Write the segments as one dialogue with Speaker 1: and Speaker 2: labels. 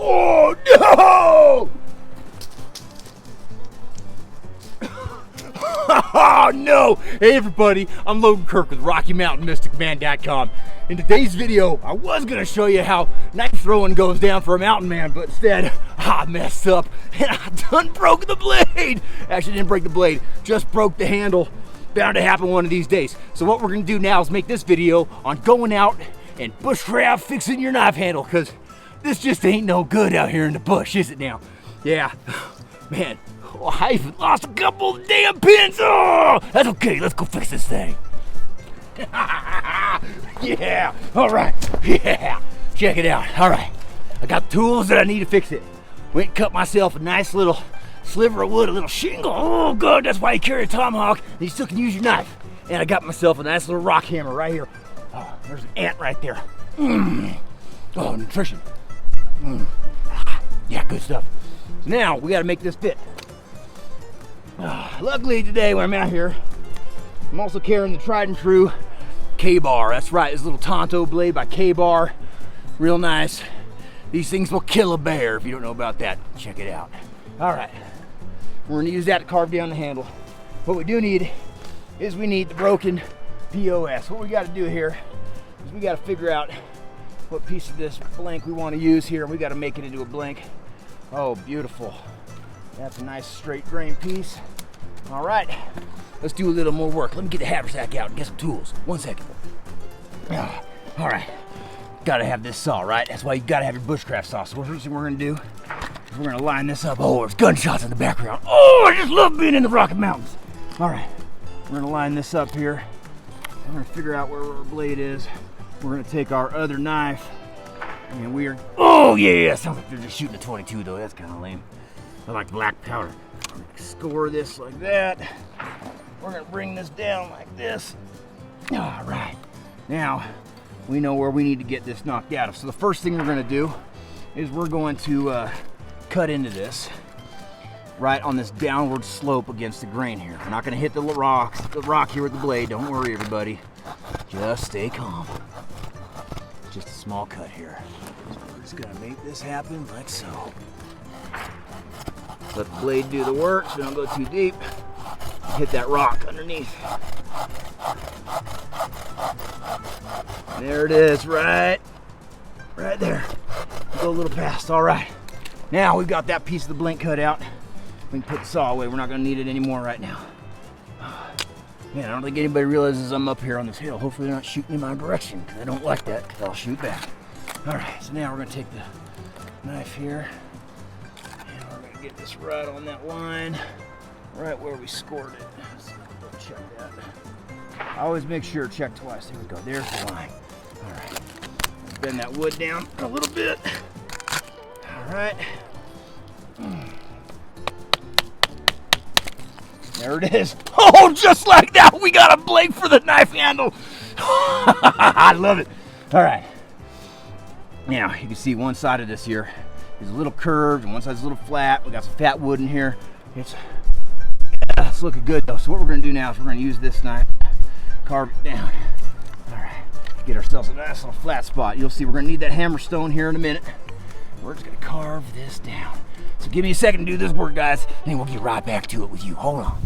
Speaker 1: Oh no! Oh no! Hey everybody, I'm Logan Kirk with RockyMountainMysticMan.com. In today's video, I was gonna show you how knife throwing goes down for a mountain man, but instead, I messed up and I done broke the blade. Actually, didn't break the blade, just broke the handle. Bound to happen one of these days. So what we're gonna do now is make this video on going out and bushcraft fixing your knife handle, because this just ain't no good out here in the bush, is it now? Yeah, man. Oh, I even lost a couple of damn pins. Oh, that's okay. Let's go fix this thing. Yeah. All right. Yeah. Check it out. All right. I got tools that I need to fix it. Went and cut myself a nice little sliver of wood, a little shingle. Oh, good. That's why you carry a tomahawk. And you still can use your knife. And I got myself a nice little rock hammer right here. Oh, there's an ant right there. Oh, nutrition. Yeah, good stuff. So now we got to make this fit. Luckily today when I'm out here, I'm also carrying the tried and true K-bar. That's right, this little Tonto blade by K-bar. Real nice. These things will kill a bear. If you don't know about that, check it out. All right, we're gonna use that to carve down the handle. What we do need is we need the broken POS. What we gotta do here is we gotta figure out what piece of this blank we wanna use here. We gotta make it into a blank. Oh, beautiful. That's a nice straight grain piece. All right, let's do a little more work. Let me get the haversack out and get some tools. 1 second. All right, gotta have this saw, right? That's why you gotta have your bushcraft saw. So the first thing we're gonna do is we're gonna line this up. Oh, there's gunshots in the background. Oh, I just love being in the Rocky Mountains. All right, we're gonna line this up here. We're gonna figure out where our blade is. We're gonna take our other knife and we are, oh yeah, sounds like they're just shooting a 22 though. That's kind of lame. I like black powder. We're gonna score this like that. We're gonna bring this down like this. All right. Now, we know where we need to get this knocked out of. So the first thing we're gonna do is we're going to cut into this right on this downward slope against the grain here. We're not gonna hit the rock here with the blade. Don't worry, everybody. Just stay calm. Just a small cut here. So we're just gonna make this happen like so. Let the blade do the work so we don't go too deep. Hit that rock underneath. There it is, right there. Go a little past, all right. Now we've got that piece of the blank cut out. We can put the saw away. We're not gonna need it anymore right now. Man, I don't think anybody realizes I'm up here on this hill. Hopefully they're not shooting in my direction, because I don't like that, because I'll shoot back. All right, so now we're gonna take the knife here. Get this right on that line, right where we scored it. So we'll check that. I always make sure to check twice. There we go. There's the line. All right. Let's bend that wood down a little bit. All right. There it is. Oh, just like that, we got a blade for the knife handle. I love it. All right. Now you can see one side of this here is a little curved and one side's a little flat. We got some fat wood in here. It's looking good though. So what we're gonna do now is we're gonna use this knife, carve it down. All right, get ourselves a nice little flat spot. You'll see we're gonna need that hammer stone here in a minute. We're just gonna carve this down. So give me a second to do this work, guys, and then we'll get right back to it with you. Hold on.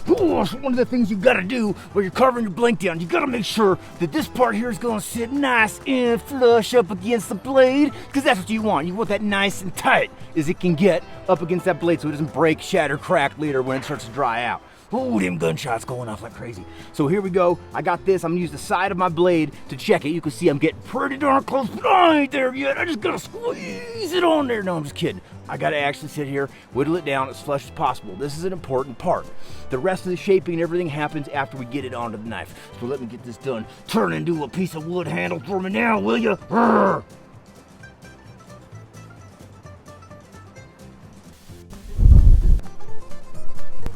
Speaker 1: Ooh, so one of the things you gotta do when you're carving your blank down, you gotta make sure that this part here is gonna sit nice and flush up against the blade, because that's what you want. You want that nice and tight as it can get up against that blade so it doesn't break, shatter, crack later when it starts to dry out. Ooh, them gunshots going off like crazy. So here we go. I got this. I'm gonna use the side of my blade to check it. You can see I'm getting pretty darn close, but I ain't there yet. I just gotta squeeze it on there. No, I'm just kidding. I gotta actually sit here, whittle it down as flush as possible. This is an important part. The rest of the shaping and everything happens after we get it onto the knife. So let me get this done. Turn into a piece of wood handle for me now, will you? Arrgh.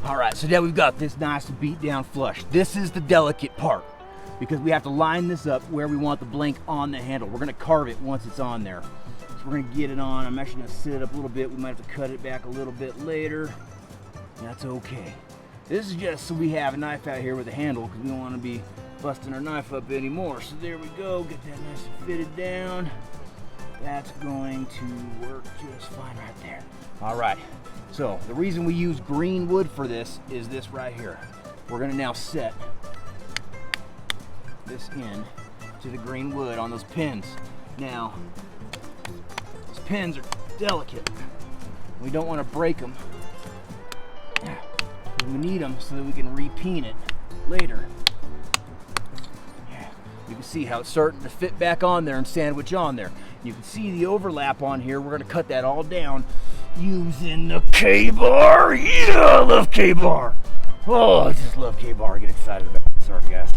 Speaker 1: All right, so now we've got this nice beat down flush. This is the delicate part because we have to line this up where we want the blank on the handle. We're gonna carve it once it's on there. So we're gonna get it on. I'm actually gonna sit it up a little bit. We might have to cut it back a little bit later. That's okay. This is just so we have a knife out here with a handle because we don't want to be busting our knife up anymore. So there we go, get that nice and fitted down. That's going to work just fine right there. All right, so the reason we use green wood for this is this right here. We're gonna now set this in to the green wood on those pins. Now, those pins are delicate. We don't want to break them. We need them so that we can repeen it later. You can see how it's starting to fit back on there and sandwich on there. You can see the overlap on here. We're going to cut that all down using the K-bar. Yeah, I love K-bar. Oh, I just love K-bar. I get excited about it. Sorry, guys.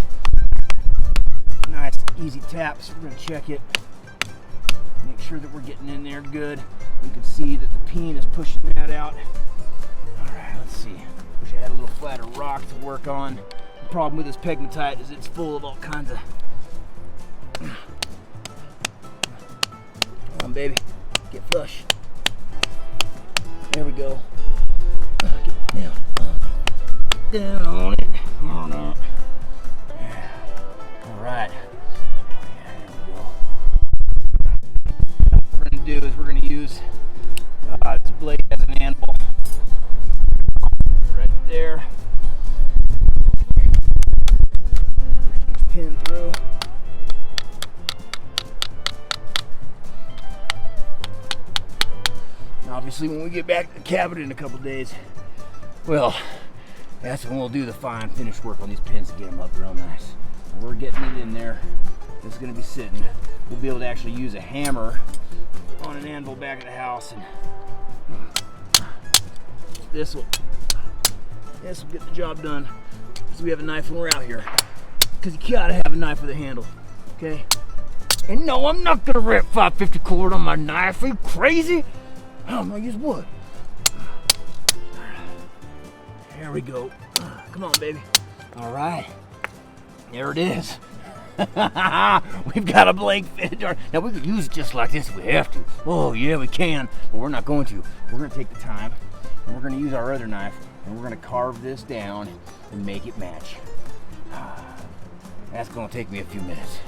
Speaker 1: Nice, easy taps. We're going to check it. Make sure that we're getting in there good. You can see that the peen is pushing that out. All right, let's see. Wish I had a little flatter rock to work on. The problem with this pegmatite is it's full of all kinds of... Come on, baby. Get flush. There we go. Get down. Down on it. Oh, no. All right. What we're going to do is we're going to use this blade as an anvil. Right there. Pin through. And obviously when we get back to the cabin in a couple days, well, that's when we'll do the fine finish work on these pins to get them up real nice. We're getting it in there. It's going to be sitting. We'll be able to actually use a hammer on an anvil back at the house, and this will get the job done. So we have a knife when we're out here, because you gotta have a knife with a handle, okay? And no, I'm not gonna rip 550 cord on my knife. Are you crazy? I'm gonna use wood. There we go. Come on, baby. All right. There it is. We've got a blank fitted jar. Now we could use it just like this if we have to. Oh yeah, we can, but we're not going to. We're gonna take the time and we're gonna use our other knife and we're gonna carve this down and make it match. That's gonna take me a few minutes.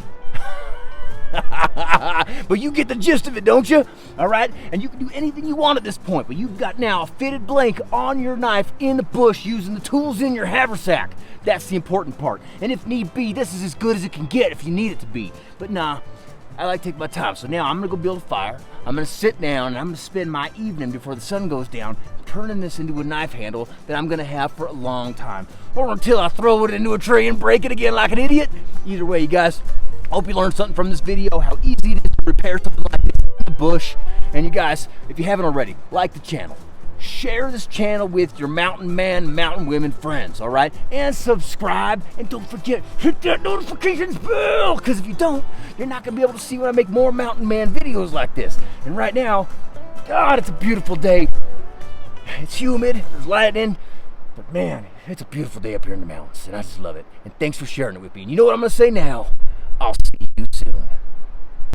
Speaker 1: But you get the gist of it, don't you? All right, and you can do anything you want at this point, but you've got now a fitted blank on your knife in the bush using the tools in your haversack. That's the important part. And if need be, this is as good as it can get if you need it to be. But nah, I like to take my time. So now I'm gonna go build a fire. I'm gonna sit down and I'm gonna spend my evening before the sun goes down turning this into a knife handle that I'm gonna have for a long time. Or until I throw it into a tree and break it again like an idiot. Either way, you guys, I hope you learned something from this video, how easy it is to repair something like this in the bush. And you guys, if you haven't already, like the channel. Share this channel with your mountain man, mountain women friends, all right? And subscribe, and don't forget, hit that notifications bell, because if you don't, you're not gonna be able to see when I make more mountain man videos like this. And right now, God, it's a beautiful day. It's humid, there's lightning, but man, it's a beautiful day up here in the mountains, and I just love it. And thanks for sharing it with me. And you know what I'm gonna say now? I'll see you soon.